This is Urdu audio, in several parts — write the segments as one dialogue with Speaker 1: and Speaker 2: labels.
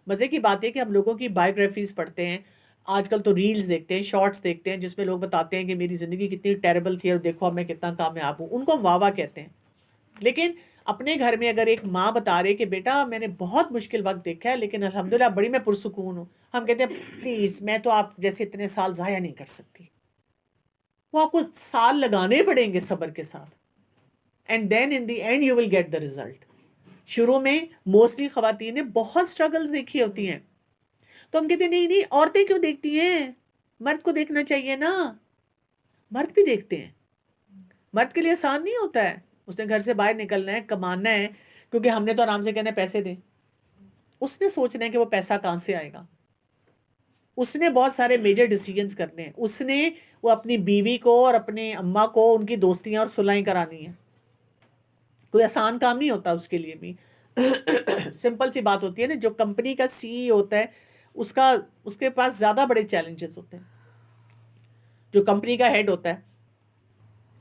Speaker 1: مزے کی بات ہے کہ ہم لوگوں کی بایوگرافیز پڑھتے ہیں، آج کل تو ریلز دیکھتے ہیں، شارٹس دیکھتے ہیں جس میں لوگ بتاتے ہیں کہ میری زندگی کتنی ٹیربل تھی اور دیکھو اب میں کتنا کامیاب ہوں، ان کو ہم واہ واہ کہتے ہیں. لیکن اپنے گھر میں اگر ایک ماں بتا رہے کہ بیٹا میں نے بہت مشکل وقت دیکھا ہے لیکن الحمدللہ بڑی میں پرسکون ہوں، ہم کہتے ہیں پلیز میں تو آپ جیسے اتنے سال ضائع نہیں کر سکتی. وہ آپ کو سال لگانے پڑیں گے صبر کے ساتھ، and then in the end you will get the result. شروع میں موسٹلی خواتین نے بہت سٹرگلز دیکھی ہوتی ہیں، تو ہم کہتے ہیں نہیں نہیں عورتیں کیوں دیکھتی ہیں، مرد کو دیکھنا چاہیے نا. مرد بھی دیکھتے ہیں، مرد کے لیے آسان نہیں ہوتا ہے، اس نے گھر سے باہر نکلنا ہے، کمانا ہے، کیونکہ ہم نے تو آرام سے کہنا ہے پیسے دیں. اس نے سوچنا ہے کہ وہ پیسہ کہاں سے آئے گا، اس نے بہت سارے میجر ڈیسیجنز کرنے ہیں، اس نے وہ اپنی بیوی کو اور اپنے اماں کو ان کی دوستیاں اور صلحیں کرانی ہیں. کوئی آسان کام نہیں ہوتا اس کے لیے بھی. سمپل سی بات ہوتی ہے نا، جو کمپنی کا سی ای ہوتا ہے اس کے پاس زیادہ بڑے چیلنجز ہوتے ہیں، جو کمپنی کا ہیڈ ہوتا ہے.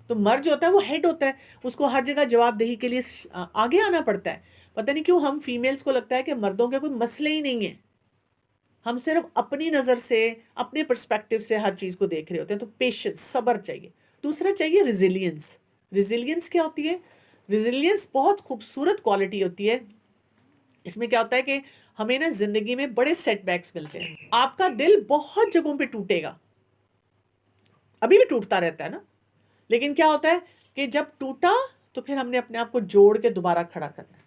Speaker 1: تو مرد جو ہوتا ہے وہ ہیڈ ہوتا ہے، اس کو ہر جگہ جواب دہی کے لیے آگے آنا پڑتا ہے. پتہ نہیں کیوں ہم فیمیلز کو لگتا ہے کہ مردوں کے کوئی مسئلے ہی نہیں ہیں، ہم صرف اپنی نظر سے اپنے پرسپیکٹیو سے ہر چیز کو دیکھ رہے ہوتے ہیں. تو پیشنس، صبر چاہیے. دوسرا چاہیے ریزیلینس. ریزیلینس کیا ہوتی ہے؟ ریزیلینس بہت خوبصورت کوالٹی ہوتی ہے. اس میں کیا ہوتا ہے کہ ہمیں نا زندگی میں بڑے سیٹ بیکس ملتے ہیں. آپ کا دل بہت جگہوں پہ ٹوٹے گا، ابھی بھی ٹوٹتا رہتا ہے نا، لیکن کیا ہوتا ہے کہ جب ٹوٹا تو پھر ہم نے اپنے آپ کو جوڑ کے دوبارہ کھڑا کرنا ہے.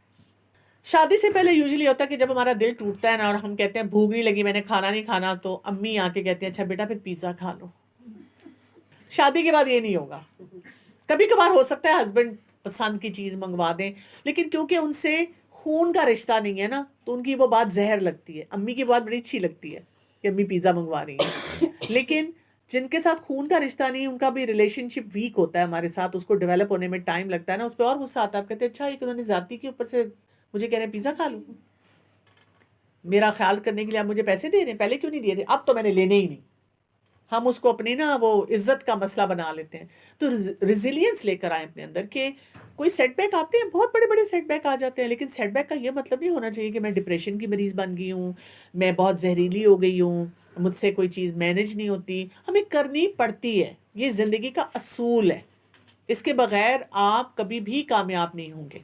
Speaker 1: شادی سے پہلے یوزلی ہوتا ہے کہ جب ہمارا دل ٹوٹتا ہے نا اور ہم کہتے ہیں بھوک نہیں لگی میں نے کھانا نہیں کھانا، تو امی آ کے کہتی ہیں اچھا بیٹا پھر پیزا کھا لو. شادی کے بعد یہ نہیں ہوگا. کبھی کبھار ہو سکتا ہے ہسبینڈ پسند کی چیز منگوا دیں، لیکن کیونکہ ان سے خون کا رشتہ نہیں ہے نا تو ان کی وہ بات زہر لگتی ہے. امی کی بات بڑی اچھی لگتی ہے کہ امی پیزا منگوا رہی ہیں، لیکن جن کے ساتھ خون کا رشتہ نہیں ان کا بھی ریلیشن شپ ویک ہوتا ہے ہمارے ساتھ، اس کو ڈیولپ ہونے میں ٹائم لگتا ہے نا، اس پہ اور غصہ آتا ہے. آپ کہتے ہیں اچھا ایک انہوں نے ذاتی کے اوپر سے مجھے کہہ رہے ہیں پیزا کھا لوں، میرا خیال کرنے کے لیے آپ مجھے پیسے دے رہے ہیں، پہلے کیوں نہیں دیے تھے، اب تو میں نے لینے ہی نہیں. ہم اس کو اپنی نا وہ عزت کا مسئلہ بنا لیتے ہیں. تو ریزیلینس لے کر آئیں اپنے اندر کہ کوئی سیٹ بیک آتے ہیں، بہت بڑے بڑے سیٹ بیک آ جاتے ہیں، لیکن سیٹ بیک کا یہ مطلب نہیں ہونا چاہیے کہ میں ڈپریشن کی مریض بن گئی ہوں، میں بہت زہریلی ہو گئی ہوں، مجھ سے کوئی چیز مینج نہیں ہوتی. ہمیں کرنی پڑتی ہے، یہ زندگی کا اصول ہے، اس کے بغیر آپ کبھی بھی کامیاب نہیں ہوں گے.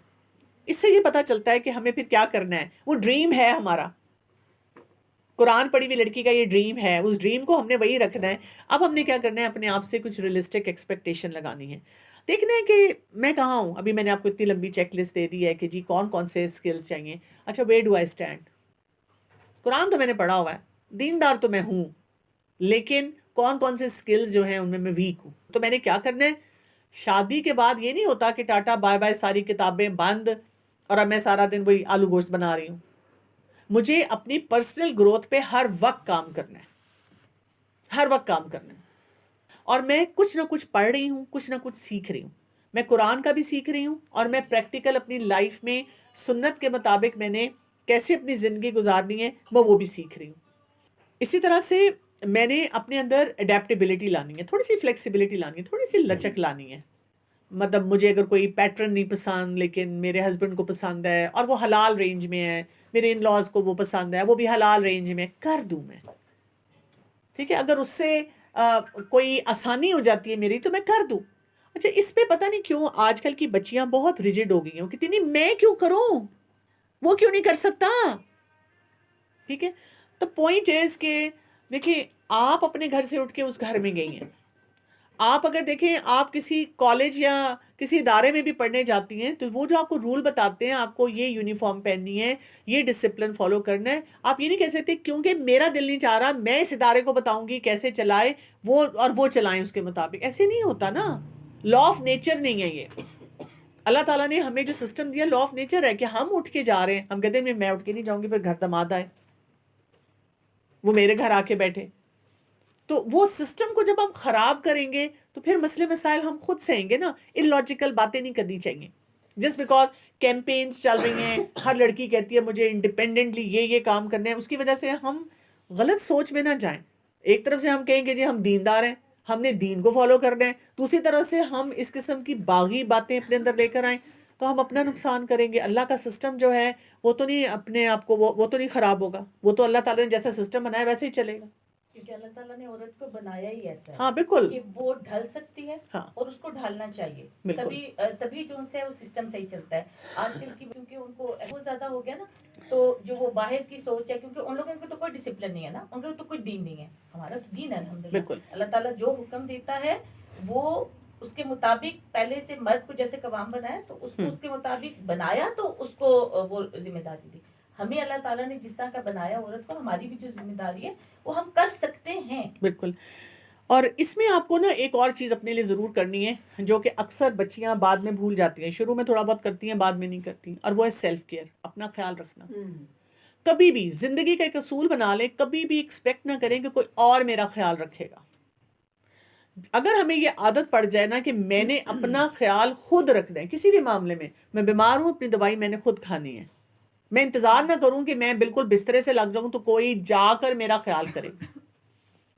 Speaker 1: اس سے یہ پتہ چلتا ہے کہ ہمیں پھر کیا کرنا ہے. وہ ڈریم ہے ہمارا، قرآن پڑھی ہوئی لڑکی کا یہ ڈریم ہے، اس ڈریم کو ہم نے وہی رکھنا ہے. اب ہم نے کیا کرنا ہے، اپنے آپ سے کچھ ریئلسٹک ایکسپیکٹیشن لگانی ہے. دیکھنا ہے کہ میں کہاں ہوں. ابھی میں نے آپ کو اتنی لمبی چیک لسٹ دے دی ہے کہ جی کون کون سے اسکلز چاہیے. اچھا ویئر ڈو آئی اسٹینڈ؟ قرآن تو میں نے پڑھا ہوا ہے، دیندار تو میں ہوں، لیکن کون کون سے اسکلز جو ہیں ان میں ویک ہوں. تو میں نے کیا کرنا ہے، شادی کے بعد یہ نہیں ہوتا کہ ٹاٹا بائے بائے ساری کتابیں بند اور اب میں سارا دن وہی آلو گوشت بنا رہی ہوں. مجھے اپنی پرسنل گروتھ پہ ہر وقت کام کرنا ہے، ہر وقت کام کرنا ہے. اور میں کچھ نہ کچھ پڑھ رہی ہوں، کچھ نہ کچھ سیکھ رہی ہوں. میں قرآن کا بھی سیکھ رہی ہوں اور میں پریکٹیکل اپنی لائف میں سنت کے مطابق میں نے کیسے اپنی زندگی گزارنی ہے وہ بھی سیکھ رہی ہوں. اسی طرح سے میں نے اپنے اندر اڈیپٹیبلٹی لانی ہے، تھوڑی سی فلیکسیبلٹی لانی ہے، تھوڑی سی لچک لانی ہے. مطلب مجھے اگر کوئی پیٹرن نہیں پسند لیکن میرے ہسبینڈ کو پسند ہے اور وہ حلال رینج میں ہے، میرے ان لاز کو وہ پسند ہے، وہ بھی حلال رینج میں، کر دوں میں. ٹھیک ہے، اگر اس سے کوئی آسانی ہو جاتی ہے میری تو میں کر دوں. اچھا اس پہ پتہ نہیں کیوں آج کل کی بچیاں بہت ریجڈ ہو گئی ہیں، کہتی نہیں میں کیوں کروں، وہ کیوں نہیں کر سکتا. ٹھیک ہے، تو پوائنٹ از کہ دیکھیں آپ اپنے گھر سے اٹھ کے اس گھر میں گئی ہیں. آپ اگر دیکھیں آپ کسی کالج یا کسی ادارے میں بھی پڑھنے جاتی ہیں تو وہ جو آپ کو رول بتاتے ہیں، آپ کو یہ یونیفارم پہننی ہے، یہ ڈسپلن فالو کرنا ہے. آپ یہ نہیں کہہ سکتے کیونکہ میرا دل نہیں چاہ رہا میں اس ادارے کو بتاؤں گی کیسے چلائے وہ اور وہ چلائیں اس کے مطابق. ایسے نہیں ہوتا نا، لا آف نیچر نہیں ہے یہ. اللہ تعالیٰ نے ہمیں جو سسٹم دیا لا آف نیچر ہے کہ ہم اٹھ کے جا رہے ہیں. ہم کہتے ہیں میں اٹھ کے نہیں جاؤں گی، پھر گھر داماد آئے وہ میرے گھر آ کے بیٹھے. تو وہ سسٹم کو جب ہم خراب کریں گے تو پھر مسئلے مسائل ہم خود سہیں گے نا. ان لاجیکل باتیں نہیں کرنی چاہیے. جسٹ بیکاز کیمپینز چل رہی ہیں، ہر لڑکی کہتی ہے مجھے انڈیپینڈنٹلی یہ کام کرنا ہے، اس کی وجہ سے ہم غلط سوچ میں نہ جائیں. ایک طرف سے ہم کہیں گے جی ہم دیندار ہیں، ہم نے دین کو فالو کرنا ہے، دوسری طرف سے ہم اس قسم کی باغی باتیں اپنے اندر لے کر آئیں. تو ہم اپنا نقصان کریں گے. اللہ کا سسٹم جو ہے وہ تو نہیں اپنے آپ کو وہ تو نہیں خراب ہوگا, وہ تو اللہ تعالیٰ نے جیسا سسٹم بنایا ویسے ہی چلے گا.
Speaker 2: کیونکہ اللہ تعالیٰ نے عورت کو بنایا ہی ایسا ہے.
Speaker 1: ہاں بالکل,
Speaker 2: کہ وہ ڈھل سکتی ہے
Speaker 1: ہاں
Speaker 2: اور اس کو ڈھالنا چاہیے, تبھی جو ان سے وہ سسٹم صحیح چلتا ہے. آج کل کی کیونکہ ان کو بہت زیادہ ہو گیا نا, تو جو وہ باہر کی سوچ ہے, کیونکہ ان لوگوں کو تو کوئی ڈسپلن نہیں ہے نا, ان کو تو کچھ دین نہیں ہے. ہمارا تو دین ہے الحمدللہ.
Speaker 1: بالکل.
Speaker 2: اللہ تعالیٰ جو حکم دیتا ہے وہ اس کے مطابق, پہلے سے مرد کو جیسے قوام بنایا تو اس کو اس کے مطابق بنایا, تو اس کو وہ ذمہ داری دی. ہمیں اللہ تعالیٰ نے جس طرح کا بنایا عورت کو, ہماری بھی جو ذمہ داری ہے وہ ہم کر سکتے ہیں.
Speaker 1: بالکل. اور اس میں آپ کو نا ایک اور چیز اپنے لیے ضرور کرنی ہے, جو کہ اکثر بچیاں بعد میں بھول جاتی ہیں. شروع میں تھوڑا بہت کرتی ہیں, بعد میں نہیں کرتی, اور وہ ہے سیلف کیئر, اپنا خیال رکھنا. کبھی بھی زندگی کا ایک اصول بنا لیں, کبھی بھی ایکسپیکٹ نہ کریں کہ کوئی اور میرا خیال رکھے گا. اگر ہمیں یہ عادت پڑ جائے نا کہ میں نے اپنا خیال خود رکھنا ہے, کسی بھی معاملے میں بیمار ہوں, اپنی دوائی میں نے خود کھانی ہے, میں انتظار نہ کروں کہ میں بالکل بسترے سے لگ جاؤں تو کوئی جا کر میرا خیال کرے.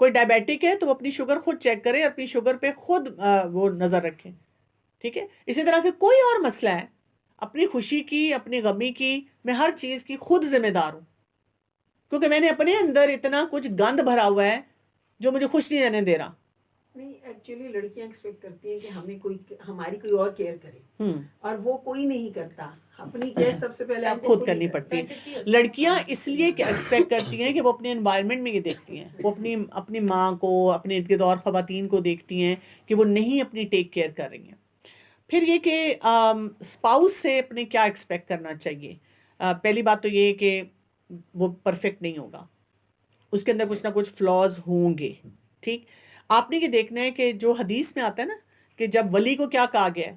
Speaker 1: کوئی ڈائبیٹک ہے تو وہ اپنی شوگر خود چیک کرے, اپنی شوگر پہ خود وہ نظر رکھے. ٹھیک ہے, اسی طرح سے کوئی اور مسئلہ ہے, اپنی خوشی کی, اپنی غمی کی, میں ہر چیز کی خود ذمہ دار ہوں, کیونکہ میں نے اپنے اندر اتنا کچھ گند بھرا ہوا ہے جو مجھے خوش نہیں رہنے دے رہا.
Speaker 3: نہیں, ایکچولی لڑکیاں ایکسپیکٹ کرتی ہیں کہ ہمیں ہماری کوئی اور کیئر کرے, اور وہ کوئی نہیں کرتا. اپنی کیئر سب سے پہلے آپ
Speaker 1: خود کرنی پڑتی ہے. لڑکیاں اس لیے ایکسپیکٹ کرتی ہیں کہ وہ اپنے انوائرمنٹ میں یہ دیکھتی ہیں, وہ اپنی ماں کو, اپنے ارد گرد اور خواتین کو دیکھتی ہیں کہ وہ نہیں اپنی ٹیک کیئر کر رہی ہیں. پھر یہ کہ اسپاؤس سے اپنے کیا ایکسپیکٹ کرنا چاہیے. پہلی بات تو یہ کہ وہ پرفیکٹ نہیں ہوگا, اس کے اندر کچھ نہ کچھ فلاز ہوں گے. ٹھیک, آپ نے یہ دیکھنا ہے کہ جو حدیث میں آتا ہے نا کہ جب ولی کو کیا کہا گیا ہے,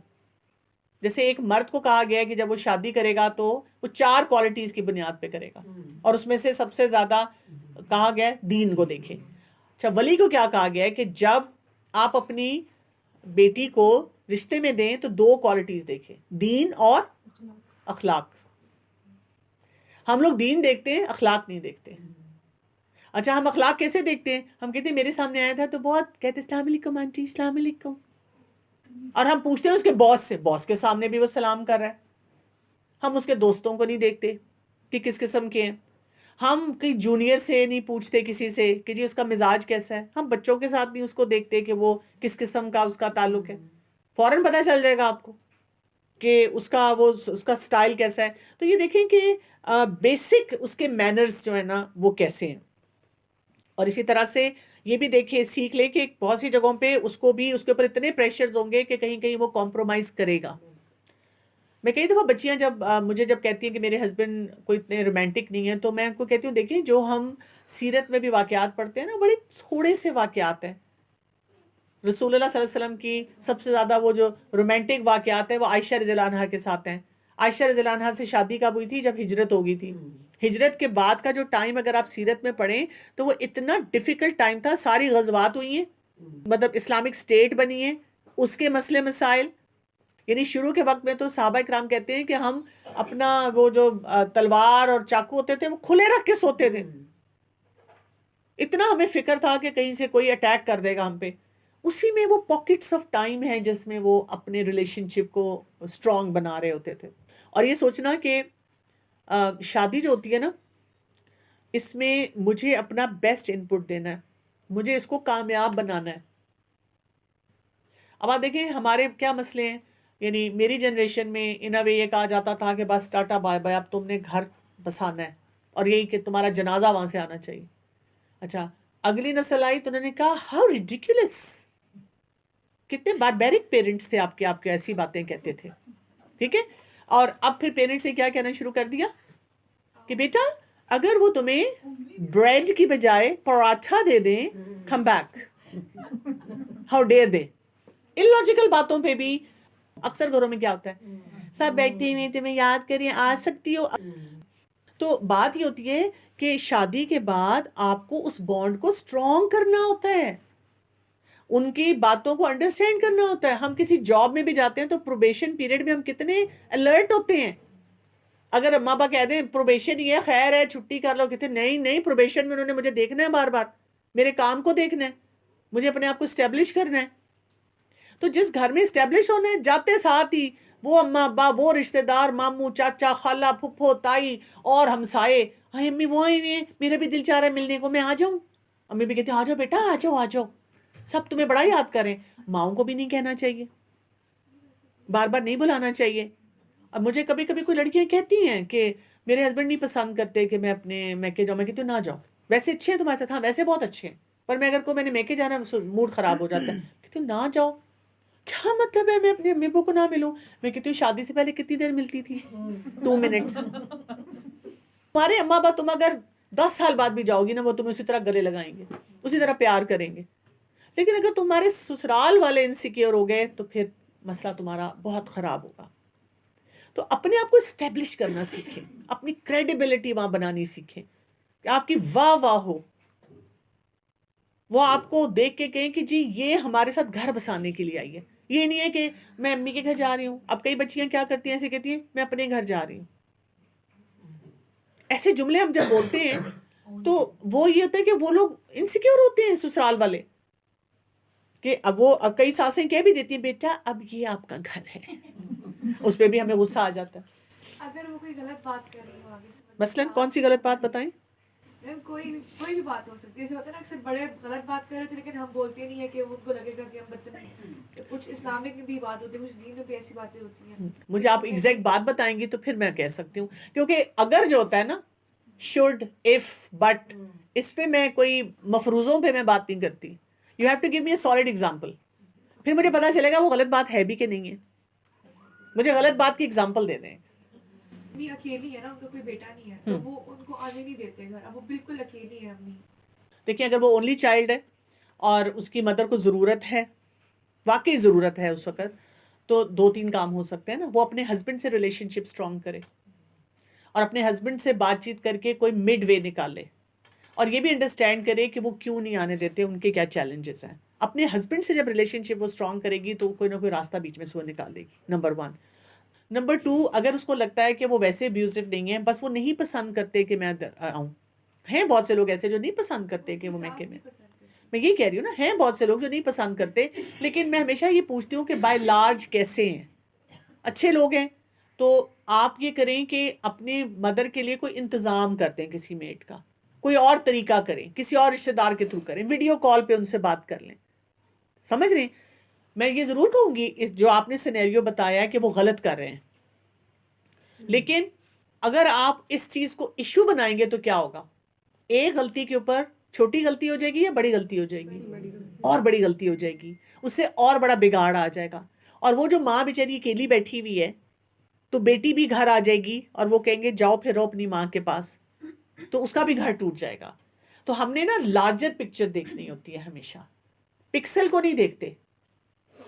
Speaker 1: جیسے ایک مرد کو کہا گیا ہے کہ جب وہ شادی کرے گا تو وہ 4 کوالٹیز کی بنیاد پہ کرے گا, اور اس میں سے سب سے زیادہ کہا گیا ہے دین کو دیکھے. اچھا, ولی کو کیا کہا گیا ہے کہ جب آپ اپنی بیٹی کو رشتے میں دیں تو 2 کوالٹیز دیکھیں, دین اور اخلاق. ہم لوگ دین دیکھتے ہیں, اخلاق نہیں دیکھتے. اچھا, ہم اخلاق کیسے دیکھتے ہیں؟ ہم کہتے ہیں میرے سامنے آیا تھا تو بہت کہتے السلام علیکم آنٹی, السلام علیکم, اور ہم پوچھتے ہیں اس کے باس سے, باس کے سامنے بھی وہ سلام کر رہا ہے. ہم اس کے دوستوں کو نہیں دیکھتے کہ کس قسم کے ہیں. ہم کئی جونیئر سے نہیں پوچھتے کسی سے کہ جی اس کا مزاج کیسا ہے. ہم بچوں کے ساتھ نہیں اس کو دیکھتے کہ وہ کس قسم کا اس کا تعلق ہے. فوراً پتہ چل جائے گا آپ کو کہ اس کا سٹائل کیسا ہے. تو یہ دیکھیں کہ بیسک اس کے مینرز جو ہے نا وہ کیسے ہیں. اور اسی طرح سے یہ بھی دیکھیں, سیکھ لے کہ بہت سی جگہوں پہ اس کو بھی اس کے اوپر اتنے پریشرز ہوں گے کہ کہیں کہیں وہ کمپرومائز کرے گا. میں کئی دفعہ بچیاں مجھے جب کہتی ہیں کہ میرے ہسبینڈ کوئی اتنے رومانٹک نہیں ہیں, تو میں ان کو کہتی ہوں دیکھیں جو ہم سیرت میں بھی واقعات پڑھتے ہیں نا, بڑے تھوڑے سے واقعات ہیں. رسول اللہ صلی اللہ علیہ وسلم کی سب سے زیادہ وہ جو رومانٹک واقعات ہیں وہ عائشہ رضی اللہ عنہا کے ساتھ ہیں. عائشہ رضی اللہ عنہا سے شادی کب ہوئی تھی؟ جب ہجرت ہو گئی تھی. ہجرت کے بعد کا جو ٹائم اگر آپ سیرت میں پڑھیں تو وہ اتنا ڈیفیکلٹ ٹائم تھا. ساری غزوات ہوئی ہیں, مطلب اسلامک اسٹیٹ بنی ہے, اس کے مسئلے مسائل, یعنی شروع کے وقت میں تو صحابہ کرام کہتے ہیں کہ ہم اپنا وہ جو تلوار اور چاقو ہوتے تھے وہ کھلے رکھ کے سوتے تھے, اتنا ہمیں فکر تھا کہ کہیں سے کوئی اٹیک کر دے گا ہم پہ. اسی میں وہ پاکٹس آف ٹائم ہیں جس میں وہ اپنے ریلیشن شپ کو اسٹرانگ بنا رہے ہوتے تھے. اور یہ سوچنا کہ شادی جو ہوتی ہے نا, اس میں مجھے اپنا بیسٹ ان پٹ دینا ہے, مجھے اس کو کامیاب بنانا ہے. اب آپ دیکھیں ہمارے کیا مسئلے ہیں. یعنی میری جنریشن میں ان اے وے یہ کہا جاتا تھا کہ بس ٹاٹا بائے بائے, اب تم نے گھر بسانا ہے, اور یہی کہ تمہارا جنازہ وہاں سے آنا چاہیے. اچھا, اگلی نسل آئی تو انہوں نے کہا ہاؤ ریڈیکولس, کتنے باربیرک پیرنٹس تھے آپ کے ایسی باتیں کہتے تھے. ٹھیک ہے, اور اب پھر پیرنٹس نے کیا کہنا شروع کر دیا کہ بیٹا اگر وہ تمہیں بریڈ کی بجائے پراٹھا دے دیں, come back, how dare they. In logical باتوں پہ بھی اکثر گھروں میں کیا ہوتا ہے, سب بیٹھے ہوئے تمہیں یاد کریں, آ سکتی ہو. تو بات یہ ہوتی ہے کہ شادی کے بعد آپ کو اس بانڈ کو اسٹرانگ کرنا ہوتا ہے, ان کی باتوں کو انڈرسٹینڈ کرنا ہوتا ہے. ہم کسی جاب میں بھی جاتے ہیں تو پروبیشن پیریڈ میں ہم کتنے الرٹ ہوتے ہیں. اگر ماں باپ کہہ دیں پروبیشن یہ خیر ہے چھٹی کر لو, کہتے نہیں پروبیشن میں انہوں نے مجھے دیکھنا ہے, بار بار میرے کام کو دیکھنا ہے, مجھے اپنے آپ کو اسٹیبلش کرنا ہے. تو جس گھر میں اسٹیبلش ہونا ہے, جاتے ساتھ ہی وہ اماں ابا، وہ رشتہ دار، ماموں چاچا خالہ پھپھو تائی اور ہمسائے، ہاں امی وہ آئی ہوئی ہیں، میرا بھی دل چاہ رہا ہے ملنے کو، میں آ جاؤں. امی بھی کہتی ہیں آ جاؤ بیٹا، آ جاؤ آ جاؤ. سب تمہیں بڑا یاد کریں. ماؤں کو بھی نہیں کہنا چاہیے، بار بار نہیں بلانا چاہیے. اب مجھے کبھی کبھی کوئی لڑکیاں کہتی ہیں کہ میرے ہسبینڈ نہیں پسند کرتے کہ میں اپنے میکے جاؤں. میں کہتی ہوں نہ جاؤ، ویسے اچھے ہیں تمہارے ساتھ، ہاں ویسے بہت اچھے ہیں، پر میں اگر میں نے میکے جانا موڈ خراب ہو جاتا ہے. کہتی ہوں نہ جاؤ. کیا مطلب ہے میں اپنے امی ابو کو نہ ملوں؟ میں کہتی ہوں شادی سے پہلے کتنی دیر ملتی تھی؟ 2 منٹس. تمہارے اماں ابا تم اگر 10 سال بعد بھی جاؤ گی نا، وہ تمہیں اسی طرح گلے لگائیں گے، اسی طرح پیار کریں گے. لیکن اگر تمہارے سسرال والے انسیکیور ہو گئے تو پھر مسئلہ تمہارا بہت خراب ہوگا. تو اپنے آپ کو اسٹیبلش کرنا سیکھیں، اپنی کریڈیبلٹی وہاں بنانی سیکھیں کہ آپ کی واہ واہ ہو، وہ آپ کو دیکھ کے کہیں کہ جی یہ ہمارے ساتھ گھر بسانے کے لیے آئی ہے. یہ نہیں ہے کہ میں امی کے گھر جا رہی ہوں. اب کئی بچیاں کیا کرتی ہیں، ایسے کہتی ہیں میں اپنے گھر جا رہی ہوں. ایسے جملے ہم جب بولتے ہیں تو وہ یہ ہوتا ہے کہ وہ لوگ انسیکیور ہوتے ہیں سسرال والے، کہ اب کئی ساسیں کہہ بھی دیتی ہیں بیٹا اب یہ آپ کا گھر ہے. اس پہ بھی ہمیں غصہ آ جاتا ہے.
Speaker 4: اگر وہ کوئی غلط بات کر رہی ہو آگے سے،
Speaker 1: مثلاً کون سی غلط بات بتائیں؟
Speaker 4: کوئی بھی بات ہو سکتی ہے. جیسے ہوتا ہے نا اکثر بڑے غلط بات کر رہے ہوتے لیکن ہم بولتے نہیں ہے کہ ان کو لگے گا کہ ہم بدتمیز. کچھ اسلامک میں بھی بات ہوتی ہے، کچھ دین میں بھی ایسی باتیں ہوتی ہیں.
Speaker 1: مجھے آپ ایگزیکٹ بات بتائیں گی تو پھر میں کہہ سکتی ہوں، کیونکہ اگر جو ہوتا ہے نا شوڈ اف بٹ، اس پہ میں کوئی مفروضوں پہ میں بات نہیں کرتی. You have to give me a solid example, پھر مجھے پتا چلے گا وہ غلط بات ہے بھی کہ نہیں ہے. مجھے غلط بات کی ایگزامپل دے دیں.
Speaker 4: امی اکیلی ہے نا، ان کا کوئی بیٹا نہیں ہے تو وہ ان کو آنے نہیں دیتے گھر. اب وہ بالکل اکیلی ہے امی.
Speaker 1: دیکھیں اگر وہ اونلی چائلڈ ہے اور اس کی مدر کو ضرورت ہے، واقعی ضرورت ہے اس وقت، تو 2-3 کام ہو سکتے ہیں نا. وہ اپنے ہسبینڈ سے ریلیشن شپ اسٹرانگ کرے اور اپنے ہسبینڈ سے بات چیت کر کے کوئی مڈ وے نکالے، اور یہ بھی انڈرسٹینڈ کرے کہ وہ کیوں نہیں آنے دیتے، ان کے کیا چیلنجز ہیں. اپنے ہسبینڈ سے جب ریلیشن شپ وہ اسٹرانگ کرے گی تو کوئی نہ کوئی راستہ بیچ میں سے وہ نکال لے گی. نمبر 1. نمبر 2، اگر اس کو لگتا ہے کہ وہ ویسے ابیوزو نہیں ہے، بس وہ نہیں پسند کرتے کہ میں آؤں. ہیں بہت سے لوگ ایسے جو نہیں پسند کرتے کہ وہ میکے میں یہ کہہ رہی ہوں نا، ہیں بہت سے لوگ جو نہیں پسند کرتے. لیکن میں ہمیشہ یہ پوچھتی ہوں کہ بائی لارج کیسے ہیں؟ اچھے لوگ ہیں تو آپ یہ کریں کہ اپنے مدر کے لیے کوئی انتظام کرتے ہیں کسی میٹ کا، کوئی اور طریقہ کریں، کسی اور رشتہ دار کے تھرو کریں، ویڈیو کال پہ ان سے بات کر لیں. سمجھ رہے ہیں؟ میں یہ ضرور کہوں گی اس جو آپ نے سینیریو بتایا ہے کہ وہ غلط کر رہے ہیں، لیکن اگر آپ اس چیز کو ایشو بنائیں گے تو کیا ہوگا؟ ایک غلطی کے اوپر چھوٹی غلطی ہو جائے گی یا بڑی غلطی ہو جائے گی؟ اور بڑی غلطی ہو جائے گی، اس سے اور بڑا بگاڑ آ جائے گا. اور وہ جو ماں بیچاری اکیلی بیٹھی ہوئی ہے تو بیٹی بھی گھر آ جائے گی اور وہ کہیں گے جاؤ پھر رہو اپنی ماں کے پاس، تو اس کا بھی گھر ٹوٹ جائے گا. تو ہم نے نا لارجر پکچر دیکھنی ہوتی ہے ہمیشہ، پکسل کو نہیں دیکھتے.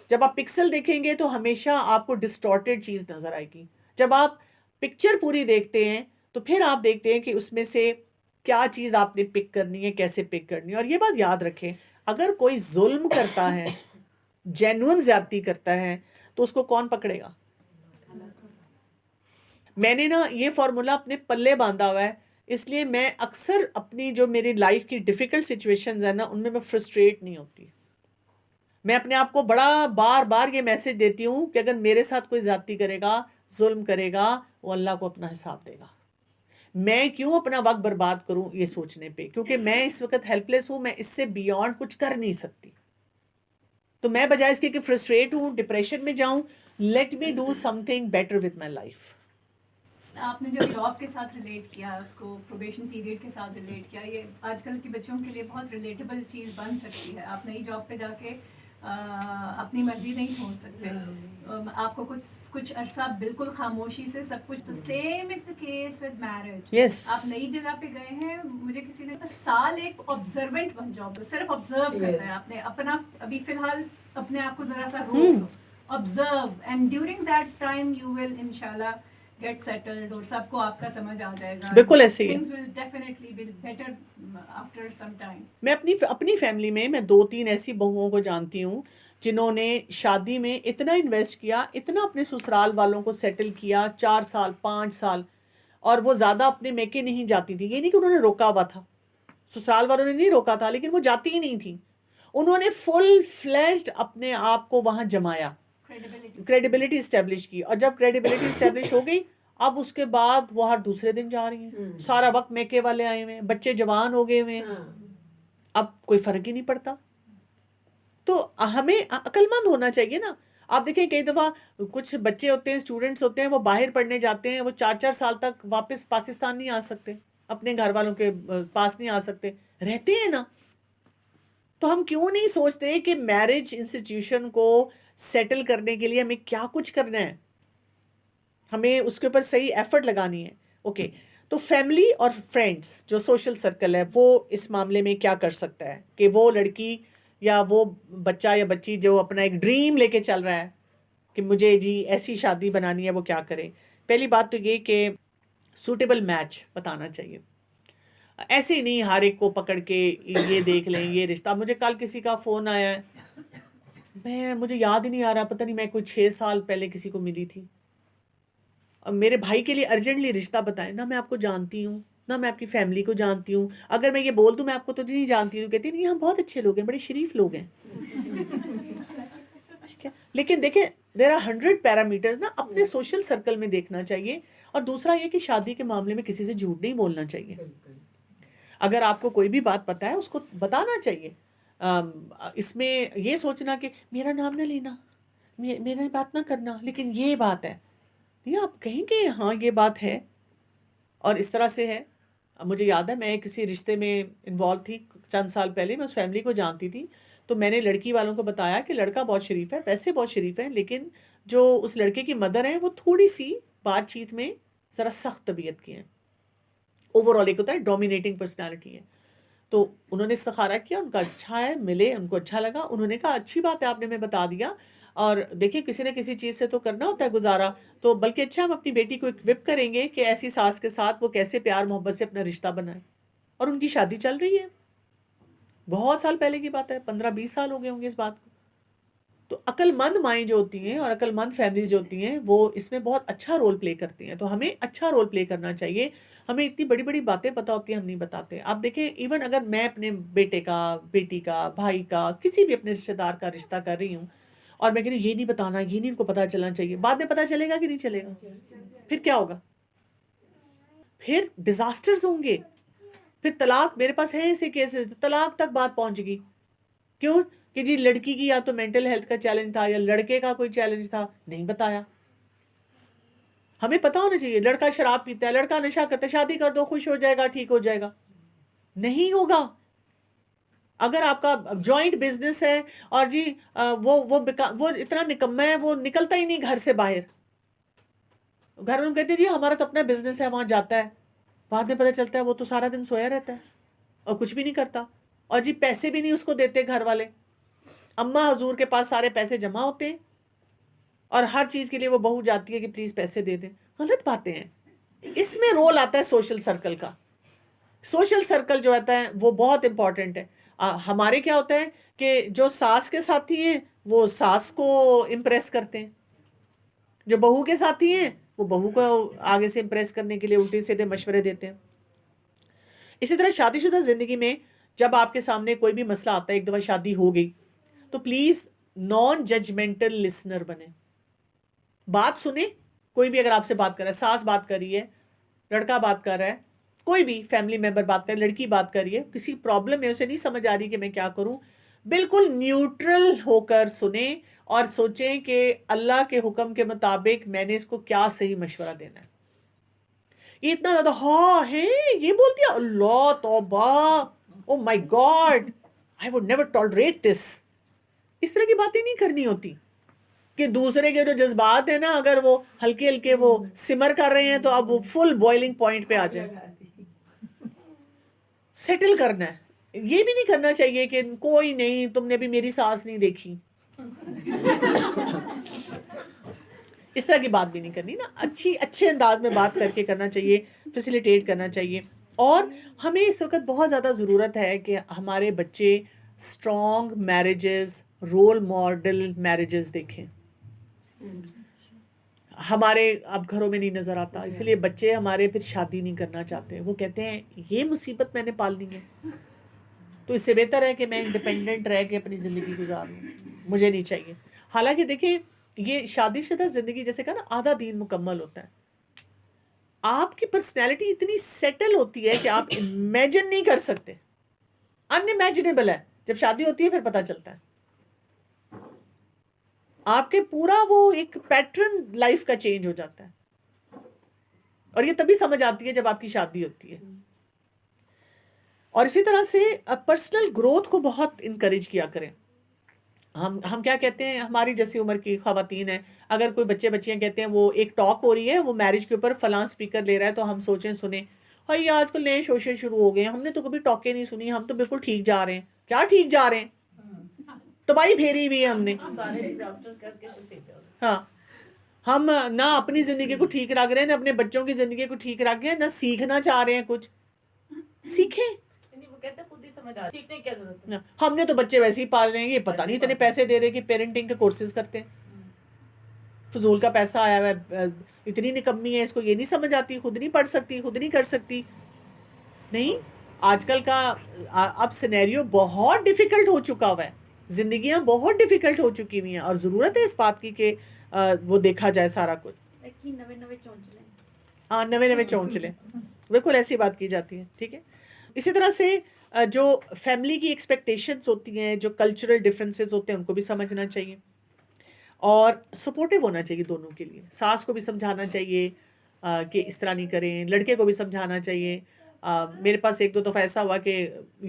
Speaker 1: جب آپ پکسل دیکھیں گے تو ہمیشہ آپ کو ڈسٹارٹیڈ چیز نظر آئے گی. جب آپ پکچر پوری دیکھتے ہیں تو پھر آپ دیکھتے ہیں کہ اس میں سے کیا چیز آپ نے پک کرنی ہے، کیسے پک کرنی ہے. اور یہ بات یاد رکھیں، اگر کوئی ظلم کرتا ہے، جینوئن زیادتی کرتا ہے، تو اس کو کون پکڑے گا؟ میں نے نا یہ فارمولا اپنے پلے باندھا ہوا ہے، اس لیے میں اکثر اپنی جو میری لائف کی ڈیفیکلٹ سچویشنز ہیں نا ان میں فرسٹریٹ نہیں ہوتی. میں اپنے آپ کو بڑا بار بار یہ میسج دیتی ہوں کہ اگر میرے ساتھ کوئی زیادتی کرے گا، ظلم کرے گا، وہ اللہ کو اپنا حساب دے گا. میں کیوں اپنا وقت برباد کروں یہ سوچنے پہ، کیونکہ میں اس وقت ہیلپ لیس ہوں، میں اس سے بیونڈ کچھ کر نہیں سکتی. تو میں بجائے اس کے کہ فرسٹریٹ ہوں، ڈپریشن میں جاؤں، let me do some thing better with my life.
Speaker 5: آپ نے جب جاب کے ساتھ ریلیٹ کیا، اس کو پروبیشن پیریڈ کے ساتھ ریلیٹ کیا، یہ آج کل کے بچوں کے لیے بہت ریلیٹیبل چیز بن سکتی ہے. آپ نئی جاب پہ جا کے اپنی مرضی نہیں چھوڑ سکتے. آپ کو کچھ عرصہ بالکل خاموشی سے سب کچھ. تو same is the case with marriage. آپ نئی جگہ پہ گئے ہیں، مجھے کسی نے سال ایک آبزروینٹ بن جاؤ، صرف آبزرو کرنا ہے آپ نے اپنا. ابھی فی الحال اپنے آپ کو ذرا سا روک لو، observe, and during that time you will انشاءاللہ گیٹ سیٹلڈ، اور سب کو آپ کا سمجھ آ جائے گا.
Speaker 1: بالکل ایسے ہی ہے.
Speaker 5: Things will definitely be better after some time.
Speaker 1: میں اپنی فیملی میں 2-3 ایسی بہوؤں کو جانتی ہوں جنہوں نے شادی میں اتنا انویسٹ کیا، اتنا اپنے سسرال والوں کو سیٹل کیا، 4 سال 5 سال، اور وہ زیادہ اپنے میکے نہیں جاتی تھی. یہ نہیں کہ انہوں نے روکا ہوا تھا، سسرال والوں نے نہیں روکا تھا، لیکن وہ جاتی ہی نہیں تھی. انہوں نے فل فلیجڈ اپنے آپ کو وہاں جمایا. کریڈیبلٹی اسٹیبلش کی, اور جب کریڈیبلٹی اسٹیبلش ہو گئی اب اس کے بعد وہ ہر دوسرے دن جا رہی ہیں, سارا وقت میکے والے آئے ہوئے ہیں, بچے جوان ہو گئے ہوئے ہیں, اب کوئی فرق ہی نہیں پڑتا. تو ہمیں عقل مند ہونا چاہیے نا. آپ دیکھیں کئی دفعہ کچھ بچے ہوتے ہیں, اسٹوڈنٹس ہوتے ہیں, وہ باہر پڑھنے جاتے ہیں, وہ 4 سال تک واپس پاکستان نہیں آ سکتے, اپنے گھر والوں کے پاس نہیں آ سکتے, رہتے ہیں نا. تو ہم کیوں نہیں سوچتے کہ میرج انسٹیٹیوشن کو سیٹل کرنے کے لیے ہمیں کیا کچھ کرنا ہے, ہمیں اس کے اوپر صحیح ایفرٹ لگانی ہے. اوکے, تو فیملی اور فرینڈس جو سوشل سرکل ہے وہ اس معاملے میں کیا کر سکتا ہے کہ وہ لڑکی یا وہ بچہ یا بچی جو اپنا ایک ڈریم لے کے چل رہا ہے کہ مجھے جی ایسی شادی بنانی ہے, وہ کیا کرے. پہلی بات تو یہ کہ سوٹیبل میچ بتانا چاہیے. ایسے ہی نہیں ہر ایک کو پکڑ کے یہ دیکھ لیں یہ رشتہ. مجھے کل کسی کا فون آیا ہے, مجھے یاد ہی نہیں آ رہا, پتہ نہیں میں کوئی 6 سال پہلے کسی کو ملی تھی, اور میرے بھائی کے لیے ارجنٹلی رشتہ بتائیں. نہ میں آپ کو جانتی ہوں, نہ میں آپ کی فیملی کو جانتی ہوں. اگر میں یہ بول دوں میں آپ کو تو نہیں جانتی ہوں, کہتی نہیں ہم بہت اچھے لوگ ہیں, بڑے شریف لوگ ہیں. ٹھیک ہے, لیکن دیکھیں دیر آر 100 پیرامیٹرز نا, اپنے سوشل سرکل میں دیکھنا چاہیے. اور دوسرا یہ کہ شادی کے معاملے میں کسی سے جھوٹ نہیں بولنا چاہیے. اگر آپ کو کوئی بھی بات پتہ ہے اس کو بتانا چاہیے. اس میں یہ سوچنا کہ میرا نام نہ لینا, میرا بات نہ کرنا, لیکن یہ بات ہے, یہ آپ کہیں کہ ہاں یہ بات ہے اور اس طرح سے ہے. مجھے یاد ہے میں کسی رشتے میں انوالو تھی چند سال پہلے, میں اس فیملی کو جانتی تھی, تو میں نے لڑکی والوں کو بتایا کہ لڑکا بہت شریف ہے, پیسے بہت شریف ہیں, لیکن جو اس لڑکے کی مدر ہیں وہ تھوڑی سی بات چیت میں ذرا سخت طبیعت کی ہیں. اوور آل ایک ہوتا ہے ڈومینیٹنگ پرسنالٹی ہے. تو انہوں نے استخارہ کیا, ان کا اچھا ہے, ملے, ان کو اچھا لگا, انہوں نے کہا اچھی بات ہے آپ نے ہمیں بتا دیا, اور دیکھیں کسی نہ کسی چیز سے تو کرنا ہوتا ہے گزارا, تو بلکہ اچھا ہم اپنی بیٹی کو اکوپ کریں گے کہ ایسی ساس کے ساتھ وہ کیسے پیار محبت سے اپنا رشتہ بنائے. اور ان کی شادی چل رہی ہے, بہت سال پہلے کی بات ہے, 15-20 سال ہو گئے ہوں گے اس بات کو. تو عقل مند مائیں جو ہوتی ہیں اور عقل مند فیملیز جو ہوتی ہیں وہ اس میں بہت اچھا رول پلے کرتی ہیں. تو ہمیں اچھا رول پلے کرنا چاہیے. ہمیں اتنی بڑی بڑی باتیں پتہ ہوتی ہیں, ہم نہیں بتاتے. آپ دیکھیں ایون اگر میں اپنے بیٹے کا, بیٹی کا, بھائی کا, کسی بھی اپنے رشتہ دار کا رشتہ کر رہی ہوں اور میں کہہ رہی ہوں یہ نہیں بتانا, یہ نہیں ان کو پتہ چلنا چاہیے, بعد میں پتہ چلے گا کہ نہیں چلے گا, پھر کیا ہوگا؟ پھر ڈیزاسٹرز ہوں گے, پھر طلاق. میرے پاس ہیں ایسے کیسز, طلاق تک بات پہنچ گئی. کیوں کہ جی لڑکی کی یا تو مینٹل ہیلتھ کا چیلنج تھا یا لڑکے کا کوئی چیلنج تھا, نہیں بتایا. ہمیں پتہ ہونا چاہیے, لڑکا شراب پیتا ہے, لڑکا نشہ کرتا ہے, شادی کر دو خوش ہو جائے گا, ٹھیک ہو جائے گا. نہیں ہوگا. اگر آپ کا جوائنٹ بزنس ہے اور جی وہ اتنا نکما ہے, وہ نکلتا ہی نہیں گھر سے باہر, گھر میں کہتے ہیں جی ہمارا تو اپنا بزنس ہے, وہاں جاتا ہے, بعد میں پتہ چلتا ہے وہ تو سارا دن سویا رہتا ہے اور کچھ بھی نہیں کرتا, اور جی پیسے بھی نہیں اس کو دیتے گھر والے. اماں حضور کے پاس سارے پیسے جمع ہوتے ہیں اور ہر چیز کے لیے وہ بہو جاتی ہے کہ پلیز پیسے دے دیں. غلط باتیں ہیں. اس میں رول آتا ہے سوشل سرکل کا. سوشل سرکل جو آتا ہے وہ بہت امپورٹنٹ ہے. ہمارے کیا ہوتا ہے کہ جو ساس کے ساتھی ہیں وہ ساس کو امپریس کرتے ہیں, جو بہو کے ساتھی ہیں وہ بہو کو آگے سے امپریس کرنے کے لیے الٹے سیدھے مشورے دیتے ہیں. اسی طرح شادی شدہ زندگی میں جب آپ کے سامنے کوئی بھی مسئلہ آتا ہے, ایک دفعہ شادی ہو گئی تو پلیز نان ججمنٹل لسنر بنیں. بات سنیں. کوئی بھی اگر آپ سے بات کر رہا ہے, ساس بات کر رہی ہے, لڑکا بات کر رہا ہے, کوئی بھی فیملی ممبر بات کر رہی ہے, لڑکی بات کر رہی ہے, کسی پرابلم میں اسے نہیں سمجھ آ رہی کہ میں کیا کروں, بالکل نیوٹرل ہو کر سنیں اور سوچیں کہ اللہ کے حکم کے مطابق میں نے اس کو کیا صحیح مشورہ دینا ہے. یہ اتنا زیادہ ہاں ہے یہ بول دیا, اللہ توبہ, oh my god, I would never tolerate this. اس طرح کی باتیں نہیں کرنی ہوتی کہ دوسرے کے جو جذبات ہیں نا اگر وہ ہلکے ہلکے وہ سمر کر رہے ہیں تو اب وہ فل بوائلنگ پوائنٹ پہ آ جائیں. سیٹل کرنا ہے. یہ بھی نہیں کرنا چاہیے کہ کوئی نہیں, تم نے بھی میری ساس نہیں دیکھی, اس طرح کی بات بھی نہیں کرنی نا. اچھے انداز میں بات کر کے کرنا چاہیے, فیسیلیٹیٹ کرنا چاہیے. اور ہمیں اس وقت بہت زیادہ ضرورت ہے کہ ہمارے بچے strong marriages, role model marriages دیکھیں. ہمارے اب گھروں میں نہیں نظر آتا, اس لیے بچے ہمارے پھر شادی نہیں کرنا چاہتے. وہ کہتے ہیں یہ مصیبت میں نے پالنی ہے, تو اس سے بہتر ہے کہ میں انڈیپینڈنٹ رہ کے اپنی زندگی گزار لوں, مجھے نہیں چاہیے. حالانکہ دیکھیں یہ شادی شدہ زندگی جیسے کہا نا آدھا دین مکمل ہوتا ہے. آپ کی پرسنالٹی اتنی سیٹل ہوتی ہے کہ آپ امیجن نہیں کر سکتے, ان امیجنیبل ہے. جب شادی ہوتی ہے پھر پتہ چلتا ہے آپ کے پورا وہ ایک پیٹرن لائف کا چینج ہو جاتا ہے, اور یہ تبھی سمجھ آتی ہے جب آپ کی شادی ہوتی ہے. اور اسی طرح سے پرسنل گروتھ کو بہت انکریج کیا کریں. ہم کیا کہتے ہیں, ہماری جیسی عمر کی خواتین ہیں, اگر کوئی بچیاں کہتے ہیں وہ ایک ٹاک ہو رہی ہے, وہ میرج کے اوپر فلاں اسپیکر لے رہا ہے, تو ہم سوچیں سنیں ہائی آج کل نئے شوشے شروع ہو گئے ہیں, ہم نے تو کبھی ٹاکیں نہیں سنی, ہم تو بالکل ٹھیک جا رہے ہیں. کیا ٹھیک جا رہے ہیں, تباہی پھیری ہوئی ہے ہم نے.
Speaker 2: سارے ڈیزاسٹر کر کے تو سیکھ جاؤ.
Speaker 1: ہاں, ہم نہ اپنی زندگی کو ٹھیک رکھ رہے ہیں, نہ اپنے بچوں کی زندگی کو ٹھیک رکھ رہے ہیں, نہ سیکھنا چاہ رہے ہیں کچھ. سیکھیں.
Speaker 2: وہ کہتے ہیں خود ہی سمجھ آ سیکھنے کی کیا ضرورت ہے.
Speaker 1: ہم نے تو بچے ویسے ہی پال رہے ہیں, یہ پتہ نہیں اتنے پیسے دے کہ پیرنٹنگ کے کورسز کرتے ہیں, فضول کا پیسہ آیا ہوا ہے, اتنی نکمی ہے, اس کو یہ نہیں سمجھ آتی, خود نہیں پڑھ سکتی, خود نہیں کر سکتی. نہیں, آج کل کا اب سینیریو بہت ڈیفیکلٹ ہو چکا ہوا ہے, زندگیاں بہت ڈیفیکلٹ ہو چکی ہوئی ہیں, اور ضرورت ہے اس بات کی کہ وہ دیکھا جائے سارا کچھ. ہاں, نوے چونچلے, بالکل ایسی بات کی جاتی ہے. ٹھیک ہے. اسی طرح سے جو فیملی کی ایکسپیکٹیشنز ہوتی ہیں, جو کلچرل ڈفرینسز ہوتے ہیں, ان کو بھی سمجھنا چاہیے, اور سپورٹیو ہونا چاہیے دونوں کے لیے. ساس کو بھی سمجھانا چاہیے کہ اس طرح نہیں کریں, لڑکے کو بھی سمجھانا چاہیے. میرے پاس ایک دو دفعہ ایسا ہوا کہ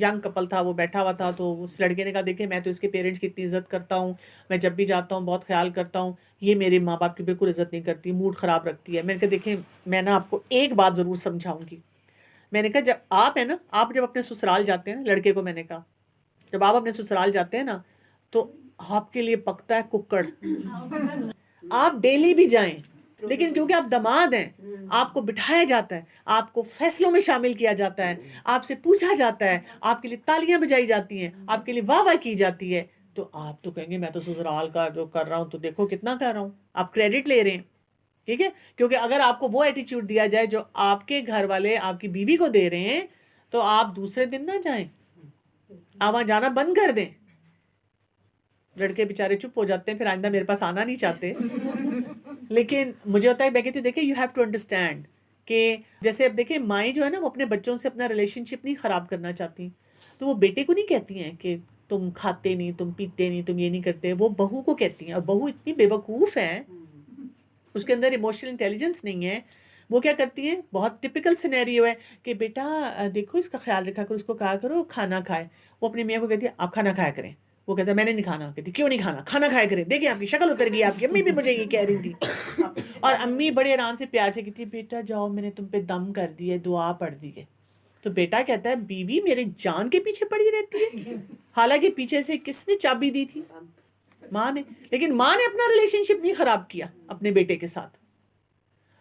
Speaker 1: ینگ کپل تھا, وہ بیٹھا ہوا تھا, تو اس لڑکے نے کہا دیکھیں میں تو اس کے پیرنٹس کی اتنی عزت کرتا ہوں, میں جب بھی جاتا ہوں بہت خیال کرتا ہوں, یہ میرے ماں باپ کی بالکل عزت نہیں کرتی, موڈ خراب رکھتی ہے. میں نے کہا دیکھیں میں نا آپ کو ایک بات ضرور سمجھاؤں گی. میں نے کہا جب آپ ہیں نا, آپ جب اپنے سسرال جاتے ہیں نا, لڑکے کو میں نے کہا جب آپ اپنے سسرال جاتے ہیں نا, تو آپ کے لیے پکتا ہے ککڑ. آپ ڈیلی بھی جائیں, لیکن کیونکہ آپ داماد ہیں, آپ کو بٹھایا جاتا ہے, آپ کو فیصلوں میں شامل کیا جاتا ہے, آپ سے پوچھا جاتا ہے, آپ کے لیے تالیاں بجائی جاتی ہیں, آپ کے لیے واہ واہ کی جاتی ہے, تو آپ تو کہیں گے میں تو سسرال کا جو کر رہا ہوں تو دیکھو کتنا کر رہا ہوں, آپ کریڈٹ لے رہے ہیں. ٹھیک ہے, کیونکہ اگر آپ کو وہ ایٹیچیوڈ دیا جائے جو آپ کے گھر والے آپ کی بیوی کو دے رہے ہیں, تو آپ دوسرے دن نہ جائیں, آپ وہاں جانا بند کر دیں. لڑکے بیچارے چپ ہو جاتے ہیں, پھر آئندہ میرے پاس آنا نہیں چاہتے. لیکن مجھے ہوتا ہے میں کہتی ہوں دیکھیں یو ہیو ٹو انڈرسٹینڈ کہ جیسے اب دیکھیں مائیں جو ہے نا, وہ اپنے بچوں سے اپنا ریلیشن شپ نہیں خراب کرنا چاہتی, تو وہ بیٹے کو نہیں کہتی ہیں کہ تم کھاتے نہیں, تم پیتے نہیں, تم یہ نہیں کرتے. وہ بہو کو کہتی ہیں, اور بہو اتنی بے وقوف ہے, اس کے اندر ایموشنل انٹیلیجنس نہیں ہے. وہ کیا کرتی ہیں, بہت ٹپیکل سینیریو ہے کہ بیٹا دیکھو اس کا خیال رکھا کرو, اس کو کہا کرو کھانا کھائے. وہ اپنی میاں کو کہتی ہے آپ کھانا کھایا کریں. وہ کہتا ہے میں نے نہیں کھانا. کہتی کیوں نہیں کھانا, کھانا کھایا کریں, دیکھیں آپ کی شکل اتر گئی, آپ کی امی بھی مجھے یہ کہہ رہی تھی. اور امی بڑے آرام سے پیار سے کہتی بیٹا جاؤ میں نے تم پہ دم کر دی ہے, دعا پڑھ دی ہے. تو بیٹا کہتا ہے بیوی میرے جان کے پیچھے پڑی رہتی ہے, حالانکہ پیچھے سے کس نے چابی دی تھی, ماں نے. لیکن ماں نے اپنا ریلیشن شپ نہیں خراب کیا اپنے بیٹے کے ساتھ.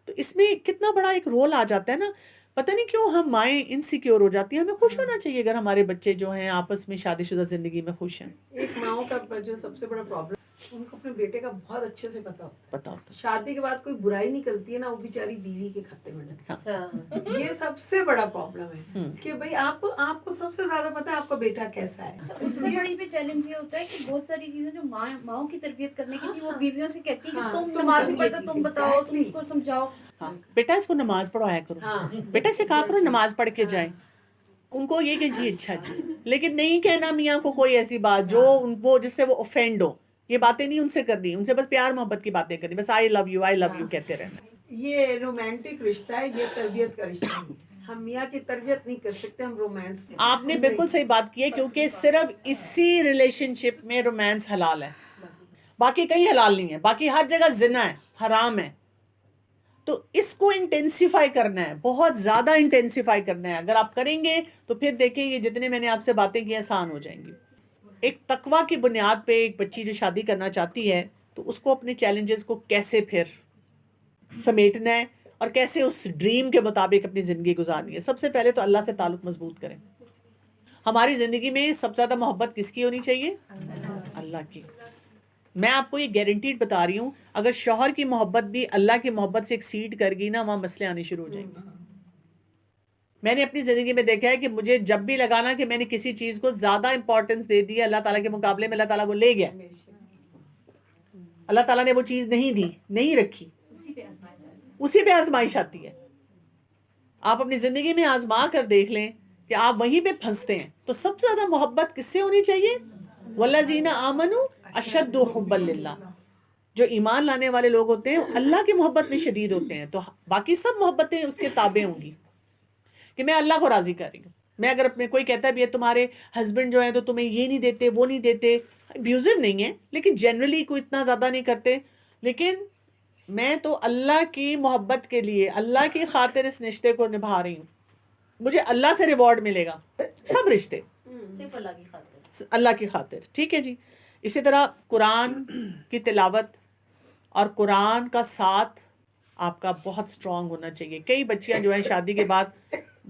Speaker 1: تو اس میں کتنا بڑا ایک رول آ جاتا ہے نا. پتہ نہیں کیوں ہم مائیں انسیکیور ہو جاتی ہیں. ہمیں خوش ہونا چاہیے اگر ہمارے بچے جو ہیں آپس میں شادی شدہ زندگی میں خوش ہیں.
Speaker 3: ایک ماؤں کا جو سب سے بڑا پرابلم, ان کو اپنے بیٹے کا بہت اچھے سے پتا ہوتا ہے. شادی کے بعد کوئی برائی نہیں کرتی ہے نا, وہ بیچاری بیوی کے کھاتے میں ڈالتی. یہ سب سے بڑا پرابلم ہے کہ بھائی آپ کو سب سے زیادہ پتا ہے آپ کا بیٹا کیسا ہے.
Speaker 6: اس سے بڑی بھی چیلنج یہ ہوتا ہے کہ بہت ساری چیزیں جو ماؤں کی تربیت کرنے کی تھی وہ بیویوں سے کہتی ہیں کہ تم نماز نہیں پڑھتے, تم بتاؤ, تم اس کو سمجھاؤ.
Speaker 1: بیٹا اس کو نماز پڑھوایا کرو, بیٹا سے کہا کرو نماز پڑھ کے جائیں. ان کو یہ کہ جی اچھا جی, لیکن نہیں کہنا میاں کو کوئی ایسی بات جو وہ جس سے وہ اوفینڈ ہو. یہ باتیں نہیں ان سے کرنی, ان سے بس پیار محبت کی باتیں کرنی, بس آئی لو یو کہتے رہنا.
Speaker 3: یہ رومانٹک رشتہ ہے, یہ تربیت کا رشتہ ہے. ہم میاں کی تربیت نہیں کر سکتے, ہم رومانس.
Speaker 1: آپ نے بالکل صحیح بات کی ہے, کیونکہ صرف اسی ریلیشن شپ میں رومانس حلال ہے, باقی کہیں حلال نہیں ہے. باقی ہر جگہ زنا ہے, حرام ہے. تو اس کو انٹینسیفائی کرنا ہے, بہت زیادہ انٹینسیفائی کرنا ہے. اگر آپ کریں گے تو پھر دیکھیں یہ جتنے میں نے آپ سے باتیں کی آسان ہو جائیں گی. ایک تقویٰ کی بنیاد پہ ایک بچی جو شادی کرنا چاہتی ہے تو اس کو اپنے چیلنجز کو کیسے پھر سمیٹنا ہے اور کیسے اس ڈریم کے مطابق اپنی زندگی گزارنی ہے. سب سے پہلے تو اللہ سے تعلق مضبوط کریں. ہماری زندگی میں سب سے زیادہ محبت کس کی ہونی چاہیے, اللہ کی. میں آپ کو یہ گارنٹیڈ بتا رہی ہوں, اگر شوہر کی محبت بھی اللہ کی محبت سے ایکسیڈ کر گئی نا, وہاں مسئلے آنے شروع ہو جائیں گے. میں نے اپنی زندگی میں دیکھا ہے کہ مجھے جب بھی لگانا کہ میں نے کسی چیز کو زیادہ امپورٹنس دے دی اللہ تعالیٰ کے مقابلے میں, اللہ تعالیٰ وہ لے گیا. اللہ تعالیٰ نے وہ چیز نہیں دی, نہیں رکھی, اسی پہ آزمائش آتی ہے. آپ اپنی زندگی میں آزما کر دیکھ لیں کہ آپ وہیں پہ پھنستے ہیں. تو سب سے زیادہ محبت کس سے ہونی چاہیے؟ والذین آمنوا اشد حبا للہ. جو ایمان لانے والے لوگ ہوتے ہیں اللہ کی محبت میں شدید ہوتے ہیں, تو باقی سب محبتیں اس کے تابع ہوں گی کہ میں اللہ کو راضی کر رہی ہوں. میں اگر اپنے کوئی کہتا ہے بھی تمہارے ہسبینڈ جو ہیں تو تمہیں یہ نہیں دیتے وہ نہیں دیتے, ابیوزو نہیں ہے لیکن جنرلی کوئی اتنا زیادہ نہیں کرتے, لیکن میں تو اللہ کی محبت کے لیے اللہ کی خاطر اس رشتے کو نبھا رہی ہوں, مجھے اللہ سے ریوارڈ ملے گا. سب رشتے
Speaker 2: صرف اللہ کی خاطر,
Speaker 1: اللہ کی خاطر, ٹھیک ہے جی. اسی طرح قرآن کی تلاوت اور قرآن کا ساتھ آپ کا بہت اسٹرانگ ہونا چاہیے. کئی بچیاں جو ہیں شادی کے بعد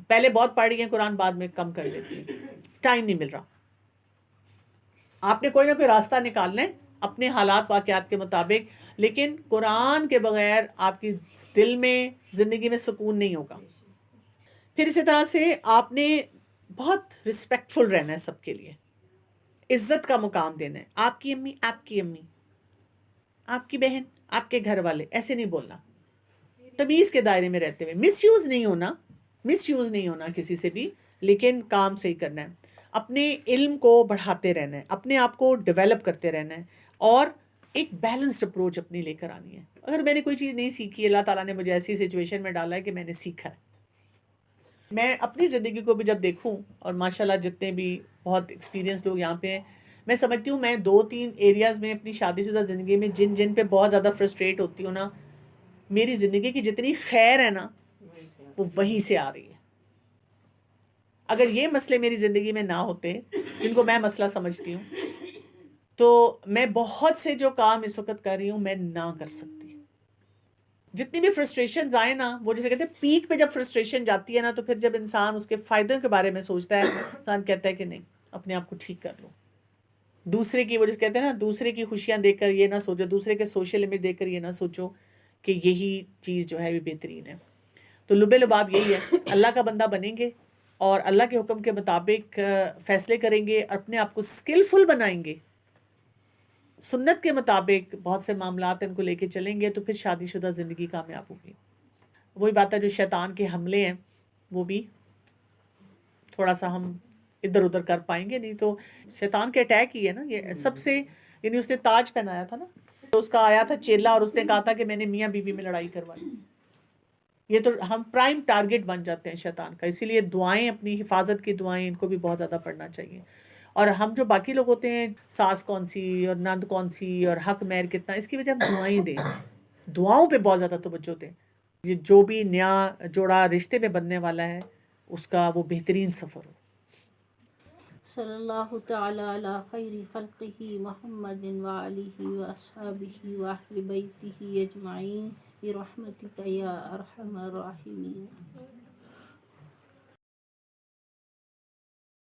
Speaker 1: پہلے بہت پڑھ رہی ہیں قرآن, بعد میں کم کر دیتی ہیں, ٹائم نہیں مل رہا. آپ نے کوئی نہ کوئی راستہ نکالنا ہے اپنے حالات واقعات کے مطابق, لیکن قرآن کے بغیر آپ کی دل میں زندگی میں سکون نہیں ہوگا. پھر اسی طرح سے آپ نے بہت رسپیکٹفل رہنا ہے, سب کے لیے عزت کا مقام دینا ہے. آپ کی امی آپ کی امی, آپ کی بہن, آپ کے گھر والے, ایسے نہیں بولنا. تمیز کے دائرے میں رہتے ہوئے, مس یوز نہیں ہونا کسی سے بھی, لیکن کام صحیح کرنا ہے. اپنے علم کو بڑھاتے رہنا ہے, اپنے آپ کو ڈیولپ کرتے رہنا ہے, اور ایک بیلنسڈ اپروچ اپنی لے کر آنی ہے. اگر میں نے کوئی چیز نہیں سیکھی, اللہ تعالیٰ نے مجھے ایسی سچویشن میں ڈالا ہے کہ میں نے سیکھا ہے. میں اپنی زندگی کو بھی جب دیکھوں, اور ماشاءاللہ جتنے بھی بہت ایکسپیرینس لوگ یہاں پہ ہیں, میں سمجھتی ہوں میں 2-3 ایریاز میں اپنی شادی شدہ زندگی میں جن پہ بہت زیادہ فرسٹریٹ ہوتی ہوں نا, میری زندگی کی جتنی خیر ہے نا وہ وہیں سے آ رہی ہے. اگر یہ مسئلے میری زندگی میں نہ ہوتے, جن کو میں مسئلہ سمجھتی ہوں, تو میں بہت سے جو کام اس وقت کر رہی ہوں میں نہ کر سکتی. جتنی بھی فرسٹریشنز آئے نا, وہ جیسے کہتے ہیں پیک پہ جب فرسٹریشن جاتی ہے نا, تو پھر جب انسان اس کے فائدوں کے بارے میں سوچتا ہے, انسان کہتا ہے کہ نہیں, اپنے آپ کو ٹھیک کر لو. دوسرے کی, وہ جیسے کہتے ہیں نا, دوسرے کی خوشیاں دیکھ کر یہ نہ سوچو, دوسرے کے سوشل امیج دیکھ کر یہ نہ سوچو کہ یہی چیز جو ہے وہ بہترین ہے. تو لب لباب یہی ہے, اللہ کا بندہ بنیں گے اور اللہ کے حکم کے مطابق فیصلے کریں گے, اپنے آپ کو اسکلفل بنائیں گے, سنت کے مطابق بہت سے معاملات ان کو لے کے چلیں گے, تو پھر شادی شدہ زندگی کامیاب ہوگی. وہی بات ہے, جو شیطان کے حملے ہیں وہ بھی تھوڑا سا ہم ادھر ادھر کر پائیں گے, نہیں تو شیطان کے اٹیک ہی ہے نا یہ سب سے. یعنی اس نے تاج پہنایا تھا نا, تو اس کا آیا تھا چیلا اور اس نے کہا تھا کہ میں نے میاں بیوی میں لڑائی کروائی. یہ تو ہم پرائم ٹارگٹ بن جاتے ہیں شیطان کا. اسی لیے دعائیں, اپنی حفاظت کی دعائیں, ان کو بھی بہت زیادہ پڑھنا چاہیے. اور ہم جو باقی لوگ ہوتے ہیں, ساس کون سی اور نند کون سی اور حق مہر کتنا, اس کی وجہ ہم دعائیں دیں, دعاؤں پہ بہت زیادہ توجہ دیں. جو بھی نیا جوڑا رشتے میں بننے والا ہے, اس کا وہ بہترین سفر ہو.
Speaker 7: صلی اللہ تعالی علی خیر خلقہ محمد وآلہ واصحابہ واہل بیتہ اجمعین برحمتک یا ارحم الراحمین.